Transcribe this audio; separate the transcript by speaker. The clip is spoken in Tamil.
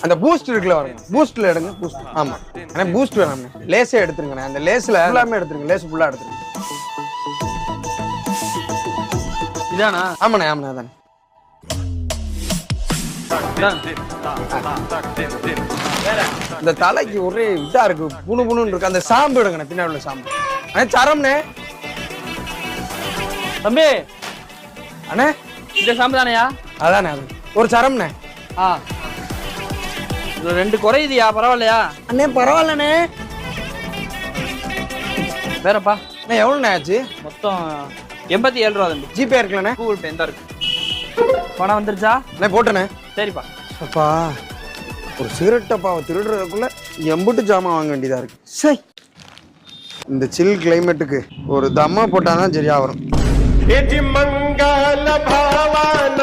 Speaker 1: அந்த பூஸ்ட் இருக்குல்ல வருங்க, பூஸ்ட்ல எடுங்க. பூஸ்ட் ஆமா, ஆனால் பூஸ்ட் வேணாம்ண்ணே, லேஸே எடுத்துருங்கண்ணே. அந்த லேஸ்ல எல்லாமே எடுத்துருங்க, லேஸ் ஃபுல்லா எடுத்துருங்க.
Speaker 2: இதானா?
Speaker 1: ஆமாண்ணே ஆமாண்ணே அதானே. இந்த தலைக்கு ஒரே இதா இருக்கு, புணு புணுன்னு இருக்கு. அந்த சாம்பு எடுங்கண்ணே, பின்னாடி உள்ள சாம்பு. அண்ணே சரம்ண்ணே.
Speaker 2: தம்பி
Speaker 1: அண்ணே
Speaker 2: இந்த சாம்பு தானையா?
Speaker 1: அதானே அது ஒரு சரம்ண்ணே.
Speaker 2: ஆ இதுல 2 குறையுதியா? பரவாயில்லையா?
Speaker 1: அண்ணே பரவாயில்லண்ணே.
Speaker 2: வேறப்பா
Speaker 1: அண்ணே எவ்வளோண்ணே ஆச்சு?
Speaker 2: மொத்தம் 87 ரூபா தம்பி.
Speaker 1: ஜிபே இருக்குல்லண்ணே?
Speaker 2: கூகுள் பே எந்த இருக்கு? பணம் வந்துருச்சா?
Speaker 1: அண்ணே போட்டேண்ணே.
Speaker 2: சரிப்பா.
Speaker 1: அப்பா ஒரு சிகரெட் டப்பாவை திருடுறதுக்குள்ள எம்புட்டு ஜாமான் வாங்க வேண்டியதா இருக்கு. சரி, இந்த சில் கிளைமேட்டுக்கு ஒரு தம்மா போட்டாதான் சரியா வரும்.
Speaker 3: மங்கள பாவன